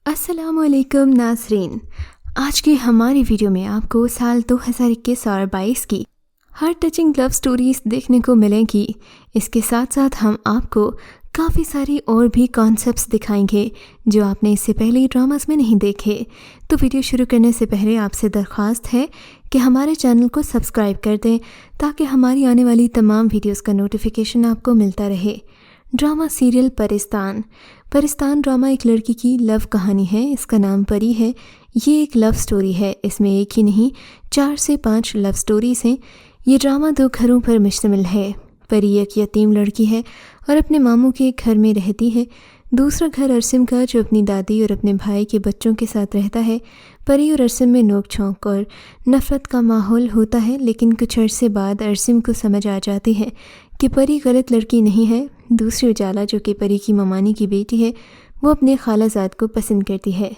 السلام علیکم ناظرین، آج کی ہماری ویڈیو میں آپ کو سال 2021 اور 22 کی ہر ٹچنگ لو سٹوریز دیکھنے کو ملیں گی۔ اس کے ساتھ ساتھ ہم آپ کو کافی ساری اور بھی کانسیپٹس دکھائیں گے جو آپ نے اس سے پہلے ڈراماز میں نہیں دیکھے۔ تو ویڈیو شروع کرنے سے پہلے آپ سے درخواست ہے کہ ہمارے چینل کو سبسکرائب کر دیں تاکہ ہماری آنے والی تمام ویڈیوز کا نوٹیفیکیشن آپ کو ملتا رہے۔ ڈرامہ سیریل پرستان ڈرامہ ایک لڑکی کی لو کہانی ہے۔ اس کا نام پری ہے۔ یہ ایک لو سٹوری ہے۔ اس میں ایک ہی نہیں 4 سے 5 لو سٹوریز ہیں۔ یہ ڈرامہ 2 گھروں پر مشتمل ہے۔ پری ایک یتیم لڑکی ہے اور اپنے ماموں کے گھر میں رہتی ہے۔ دوسرا گھر ارسم کا جو اپنی دادی اور اپنے بھائی کے بچوں کے ساتھ رہتا ہے۔ پری اور ارسم میں نوک جھونک اور نفرت کا ماحول ہوتا ہے، لیکن کچھ عرصے بعد ارسم کو سمجھ آ جاتی ہے کہ پری غلط لڑکی نہیں ہے۔ دوسری اجالا جو کہ پری کی ممانی کی بیٹی ہے، وہ اپنے خالہ زاد کو پسند کرتی ہے،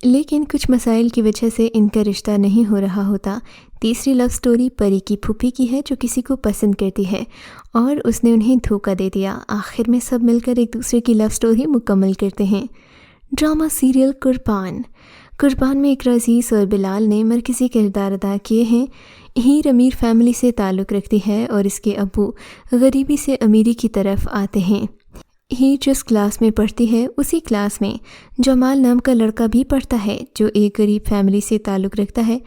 لیکن کچھ مسائل کی وجہ سے ان کا رشتہ نہیں ہو رہا ہوتا۔ تیسری لو سٹوری پری کی پھوپھی کی ہے جو کسی کو پسند کرتی ہے اور اس نے انہیں دھوکہ دے دیا۔ آخر میں سب مل کر ایک دوسرے کی لو سٹوری مکمل کرتے ہیں۔ ڈرامہ سیریل قربان میں اقرا عزیز اور بلال نے مرکزی کردار ادا کیے ہیں۔ ہیر امیر فیملی سے تعلق رکھتی ہے اور اس کے ابو غریبی سے امیری کی طرف آتے ہیں۔ ہیر جس کلاس میں پڑھتی ہے اسی کلاس میں جمال نام کا لڑکا بھی پڑھتا ہے جو ایک غریب فیملی سے تعلق رکھتا ہے۔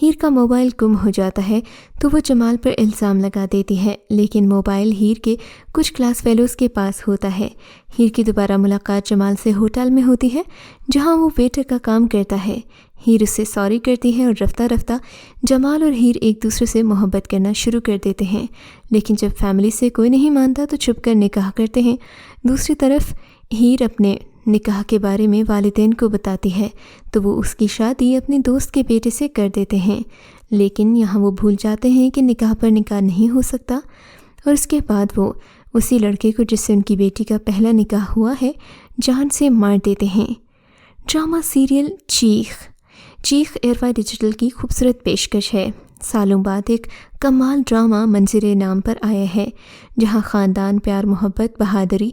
ہیر کا موبائل گم ہو جاتا ہے تو وہ جمال پر الزام لگا دیتی ہے، لیکن موبائل ہیر کے کچھ کلاس فیلوز کے پاس ہوتا ہے۔ ہیر کی دوبارہ ملاقات جمال سے ہوٹل میں ہوتی ہے جہاں وہ ویٹر کا کام کرتا ہے۔ ہیر اس سے سوری کرتی ہے اور رفتہ رفتہ جمال اور ہیر ایک دوسرے سے محبت کرنا شروع کر دیتے ہیں، لیکن جب فیملی سے کوئی نہیں مانتا تو چھپ کر نکاح کرتے ہیں۔ دوسری طرف ہیر اپنے نکاح کے بارے میں والدین کو بتاتی ہے تو وہ اس کی شادی اپنے دوست کے بیٹے سے کر دیتے ہیں، لیکن یہاں وہ بھول جاتے ہیں کہ نکاح پر نکاح نہیں ہو سکتا، اور اس کے بعد وہ اسی لڑکے کو جس سے ان کی بیٹی کا پہلا نکاح ہوا ہے جان سے مار دیتے ہیں۔ ڈرامہ سیریل چیخ ایروا ڈیجیٹل کی خوبصورت پیشکش ہے۔ سالوں بعد ایک کمال ڈرامہ منظر نام پر آیا ہے جہاں خاندان، پیار، محبت، بہادری،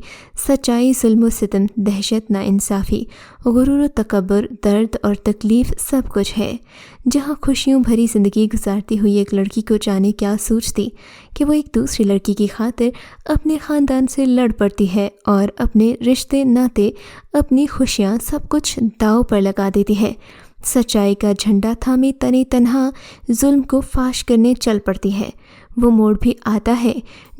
سچائی، ظلم و ستم، دہشت، ناانصافی، غرور و تکبر، درد اور تکلیف سب کچھ ہے۔ جہاں خوشیوں بھری زندگی گزارتی ہوئی ایک لڑکی کو جانے کیا سوچتی کہ وہ ایک دوسری لڑکی کی خاطر اپنے خاندان سے لڑ پڑتی ہے اور اپنے رشتے ناطے، اپنی خوشیاں سب کچھ داؤ پر لگا دیتی ہے۔ سچائی کا جھنڈا تھامے تنے تنہا ظلم کو فاش کرنے چل پڑتی ہے۔ وہ موڑ بھی آتا ہے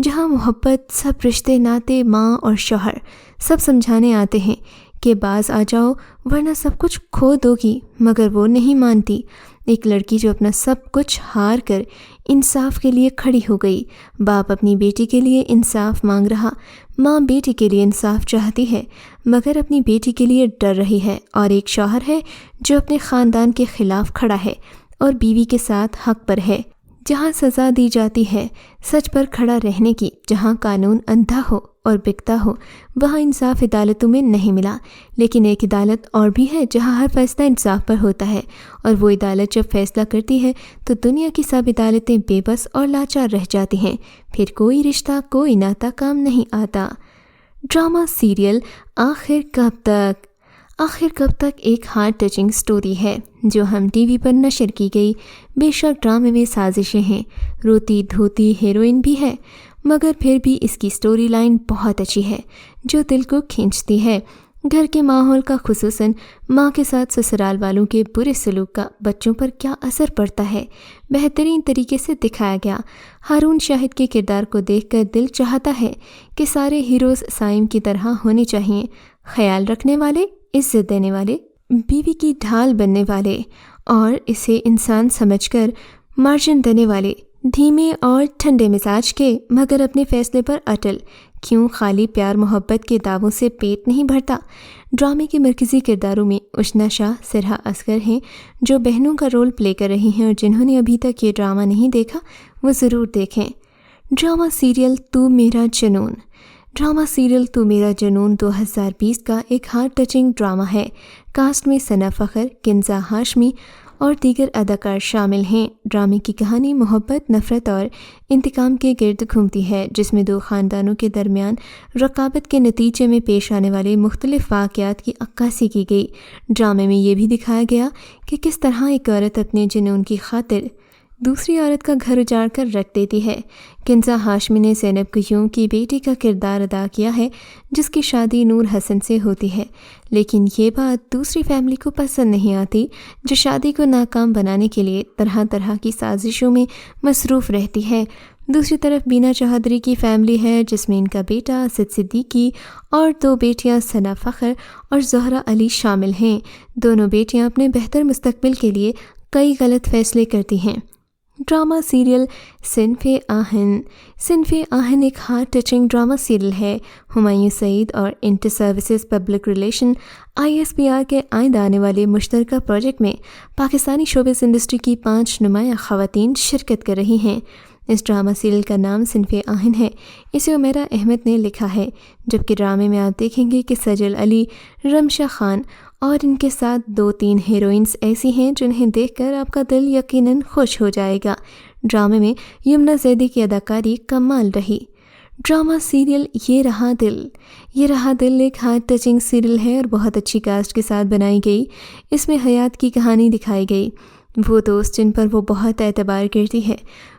جہاں محبت، سب رشتے ناطے، ماں اور شوہر سب سمجھانے آتے ہیں کہ باز آ جاؤ ورنہ سب کچھ کھو دو گی، مگر وہ نہیں مانتی۔ ایک لڑکی جو اپنا سب کچھ ہار کر انصاف کے لیے کھڑی ہو گئی۔ باپ اپنی بیٹی کے لیے انصاف مانگ رہا، ماں بیٹی کے لیے انصاف چاہتی ہے مگر اپنی بیٹی کے لیے ڈر رہی ہے، اور ایک شوہر ہے جو اپنے خاندان کے خلاف کھڑا ہے اور بیوی کے ساتھ حق پر ہے۔ جہاں سزا دی جاتی ہے سچ پر کھڑا رہنے کی، جہاں قانون اندھا ہو اور بکتا ہو، وہاں انصاف عدالتوں میں نہیں ملا۔ لیکن ایک عدالت اور بھی ہے جہاں ہر فیصلہ انصاف پر ہوتا ہے، اور وہ عدالت جب فیصلہ کرتی ہے تو دنیا کی سب عدالتیں بے بس اور لاچار رہ جاتی ہیں، پھر کوئی رشتہ، کوئی ناطہ کام نہیں آتا۔ ڈرامہ سیریل آخر کب تک ایک ہارٹ ٹچنگ سٹوری ہے جو ہم ٹی وی پر نشر کی گئی۔ بے شک ڈرامے میں سازشیں ہیں، روتی دھوتی ہیروئن بھی ہے، مگر پھر بھی اس کی سٹوری لائن بہت اچھی ہے جو دل کو کھینچتی ہے۔ گھر کے ماحول کا، خصوصاً ماں کے ساتھ سسرال والوں کے برے سلوک کا بچوں پر کیا اثر پڑتا ہے، بہترین طریقے سے دکھایا گیا۔ ہارون شاہد کے کردار کو دیکھ کر دل چاہتا ہے کہ سارے ہیروز سائم کی طرح ہونے چاہئیں، خیال رکھنے والے، عزت دینے والے، بیوی کی ڈھال بننے والے اور اسے انسان سمجھ کر مارجن دینے والے، دھیمے اور ٹھنڈے مزاج کے مگر اپنے فیصلے پر اٹل۔ کیوں خالی پیار محبت کے دعووں سے پیٹ نہیں بھرتا۔ ڈرامے کے مرکزی کرداروں میں اشنا شاہ، سرہا اصغر ہیں جو بہنوں کا رول پلے کر رہی ہیں، اور جنہوں نے ابھی تک یہ ڈرامہ نہیں دیکھا وہ ضرور دیکھیں۔ ڈرامہ سیریل تو میرا جنون 2020 کا ایک ہارٹ ٹچنگ ڈرامہ ہے۔ کاسٹ میں ثنا فخر، کنزا ہاشمی اور دیگر اداکار شامل ہیں۔ ڈرامے کی کہانی محبت، نفرت اور انتقام کے گرد گھومتی ہے، جس میں دو خاندانوں کے درمیان رقابت کے نتیجے میں پیش آنے والے مختلف واقعات کی عکاسی کی گئی۔ ڈرامے میں یہ بھی دکھایا گیا کہ کس طرح ایک عورت اپنے جنون کی خاطر دوسری عورت کا گھر اجاڑ کر رکھ دیتی ہے۔ کنزا ہاشمی نے زینب قیوم کی بیٹی کا کردار ادا کیا ہے، جس کی شادی نور حسن سے ہوتی ہے، لیکن یہ بات دوسری فیملی کو پسند نہیں آتی، جو شادی کو ناکام بنانے کے لیے طرح طرح کی سازشوں میں مصروف رہتی ہے۔ دوسری طرف بینا چوہدری کی فیملی ہے، جس میں ان کا بیٹا اسد صدیقی اور دو بیٹیاں ثنا فخر اور زہرہ علی شامل ہیں۔ دونوں بیٹیاں اپنے بہتر مستقبل کے لیے کئی غلط فیصلے کرتی ہیں۔ ڈرامہ سیریل صنف آہن۔ صنف آہن ایک ہارٹ ٹچنگ ڈرامہ سیریل ہے۔ ہمایوں سعید اور inter services public relation ISPR کے آئندہ آنے والے مشترکہ پروجیکٹ میں پاکستانی شوبز انڈسٹری کی 5 نمایاں خواتین شرکت کر رہی ہیں۔ اس ڈرامہ سیریل کا نام صنف آہن ہے۔ اسے عمیرہ احمد نے لکھا ہے، جبکہ ڈرامے میں آپ دیکھیں گے کہ سجل علی، رمشا خان اور ان کے ساتھ 2-3 ہیروئنز ایسی ہیں جنہیں دیکھ کر آپ کا دل یقیناً خوش ہو جائے گا۔ ڈرامے میں یمنا زیدی کی اداکاری کمال رہی۔ ڈرامہ سیریل یہ رہا دل ایک ہارٹ ٹچنگ سیریل ہے اور بہت اچھی کاسٹ کے ساتھ بنائی گئی۔ اس میں حیات کی کہانی دکھائی گئی، وہ دوست جن پر وہ بہت اعتبار کرتی ہے۔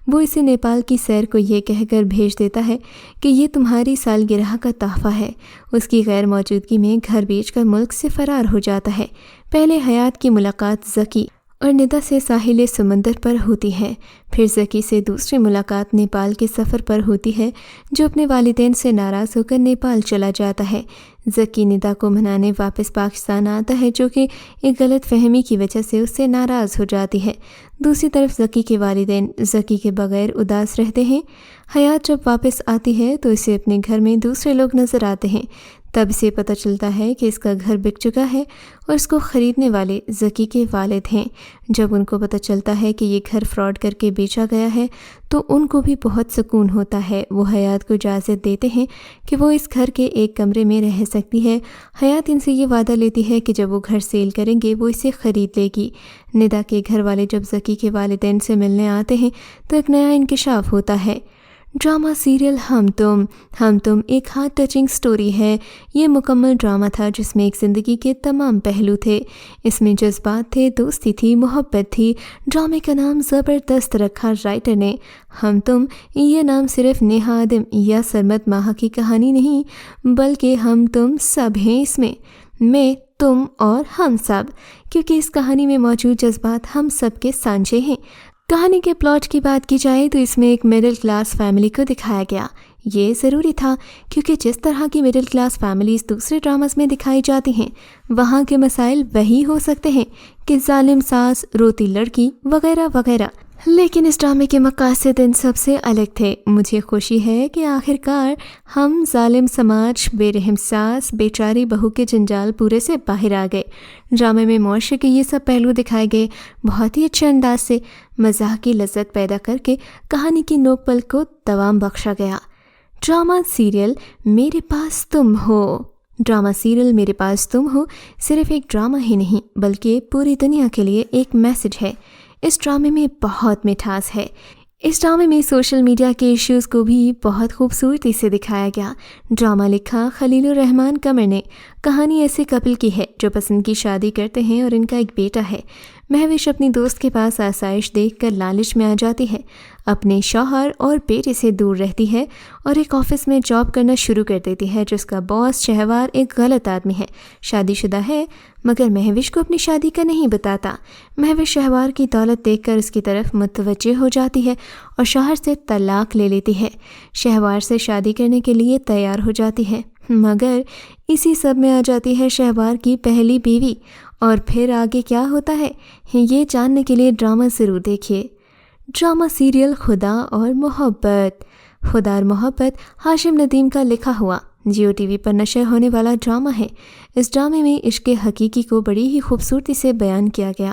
وہ اسے نیپال کی سیر کو یہ کہہ کر بھیج دیتا ہے کہ یہ تمہاری سالگرہ کا تحفہ ہے۔ اس کی غیر موجودگی میں گھر بیچ کر ملک سے فرار ہو جاتا ہے۔ پہلے حیات کی ملاقات ذکی اور ندا سے ساحل سمندر پر ہوتی ہے، پھر ذکی سے دوسری ملاقات نیپال کے سفر پر ہوتی ہے، جو اپنے والدین سے ناراض ہو کر نیپال چلا جاتا ہے۔ ذکی ندا کو منانے واپس پاکستان آتا ہے، جو کہ ایک غلط فہمی کی وجہ سے اس سے ناراض ہو جاتی ہے۔ دوسری طرف ذکی کے والدین ذکی کے بغیر اداس رہتے ہیں۔ حیات جب واپس آتی ہے تو اسے اپنے گھر میں دوسرے لوگ نظر آتے ہیں، تب اسے پتہ چلتا ہے کہ اس کا گھر بک چکا ہے اور اس کو خریدنے والے ذکی کے والد ہیں۔ جب ان کو پتہ چلتا ہے کہ یہ گھر فراڈ کر کے بیچا گیا ہے تو ان کو بھی بہت سکون ہوتا ہے۔ وہ حیات کو اجازت دیتے ہیں کہ وہ اس گھر کے ایک کمرے میں رہ سکتی ہے۔ حیات ان سے یہ وعدہ لیتی ہے کہ جب وہ گھر سیل کریں گے وہ اسے خرید لے گی۔ ندا کے گھر والے جب ذکی کے والدین سے ملنے آتے ہیں تو ایک نیا انکشاف ہوتا ہے۔ ڈرامہ سیریل ہم تم ایک ہارٹ ٹچنگ سٹوری ہے۔ یہ مکمل ڈرامہ تھا جس میں ایک زندگی کے تمام پہلو تھے۔ اس میں جذبات تھے، دوستی تھی، محبت تھی۔ ڈرامے کا نام زبردست رکھا رائٹر نے۔ ہم تم یہ نام صرف نیہا آدم یا سرمد ماہا کی کہانی نہیں، بلکہ ہم تم سب ہیں اس میں تم اور ہم سب، کیونکہ اس کہانی میں موجود جذبات ہم سب کے سانچے ہیں۔ کہانی کے پلاٹ کی بات کی جائے تو اس میں ایک مڈل کلاس فیملی کو دکھایا گیا۔ یہ ضروری تھا کیونکہ جس طرح کی مڈل کلاس فیملیز دوسرے ڈراماز میں دکھائی جاتی ہیں، وہاں کے مسائل وہی ہو سکتے ہیں کہ ظالم ساس، روتی لڑکی وغیرہ وغیرہ، لیکن اس ڈرامے کے مقاصد ان سب سے الگ تھے۔ مجھے خوشی ہے کہ آخرکار ہم ظالم سماج، بے رحم ساس، بیچاری بہو کے جنجال پورے سے باہر آ گئے۔ ڈرامے میں معاشرے کے یہ سب پہلو دکھائے گئے، بہت ہی اچھے انداز سے مزاح کی لذت پیدا کر کے کہانی کی نوک پل کو دوام بخشا گیا۔ ڈرامہ سیریل میرے پاس تم ہو۔ ڈرامہ سیریل میرے پاس تم ہو صرف ایک ڈرامہ ہی نہیں بلکہ پوری دنیا کے لیے ایک میسج ہے۔ اس ڈرامے میں بہت مٹھاس ہے۔ اس ڈرامے میں سوشل میڈیا کے ایشوز کو بھی بہت خوبصورتی سے دکھایا گیا۔ ڈرامہ لکھا خلیل الرحمن قمر نے۔ کہانی ایسے کپل کی ہے جو پسند کی شادی کرتے ہیں اور ان کا ایک بیٹا ہے۔ مہوش اپنی دوست کے پاس آسائش دیکھ کر لالچ میں آ جاتی ہے، اپنے شوہر اور بیٹے سے دور رہتی ہے اور ایک آفس میں جاب کرنا شروع کر دیتی ہے جس کا باس شہوار ایک غلط آدمی ہے، شادی شدہ ہے مگر مہوش کو اپنی شادی کا نہیں بتاتا۔ مہوش شہوار کی دولت دیکھ کر اس کی طرف متوجہ ہو جاتی ہے اور شوہر سے طلاق لے لیتی ہے۔ شہوار سے شادی کرنے کے لیے تیار ہو جاتی ہے، مگر اسی سب میں آ جاتی ہے شہوار کی پہلی بیوی، اور پھر آگے کیا ہوتا ہے یہ جاننے کے لیے ڈرامہ ضرور دیکھیے۔ ڈرامہ سیریل خدا اور محبت۔ خدا اور محبت ہاشم ندیم کا لکھا ہوا جیو ٹی وی پر نشر ہونے والا ڈرامہ ہے۔ اس ڈرامے میں عشق حقیقی کو بڑی ہی خوبصورتی سے بیان کیا گیا۔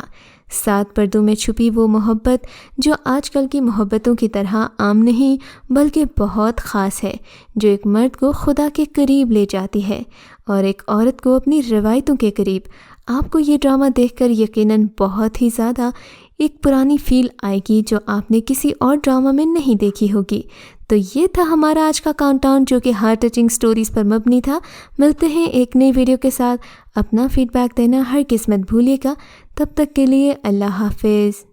7 پردوں میں چھپی وہ محبت جو آج کل کی محبتوں کی طرح عام نہیں بلکہ بہت خاص ہے، جو ایک مرد کو خدا کے قریب لے جاتی ہے اور ایک عورت کو اپنی روایتوں کے قریب۔ آپ کو یہ ڈرامہ دیکھ کر یقیناً بہت ہی زیادہ ایک پرانی فیل آئے گی جو آپ نے کسی اور ڈرامہ میں نہیں دیکھی ہوگی۔ تو یہ تھا ہمارا آج کا کاؤنٹ ڈاؤن جو کہ ہارٹ ٹچنگ سٹوریز پر مبنی تھا۔ ملتے ہیں ایک نئی ویڈیو کے ساتھ۔ اپنا فیڈ بیک دینا ہرگز مت بھولیے گا۔ تب تک کے لیے اللہ حافظ۔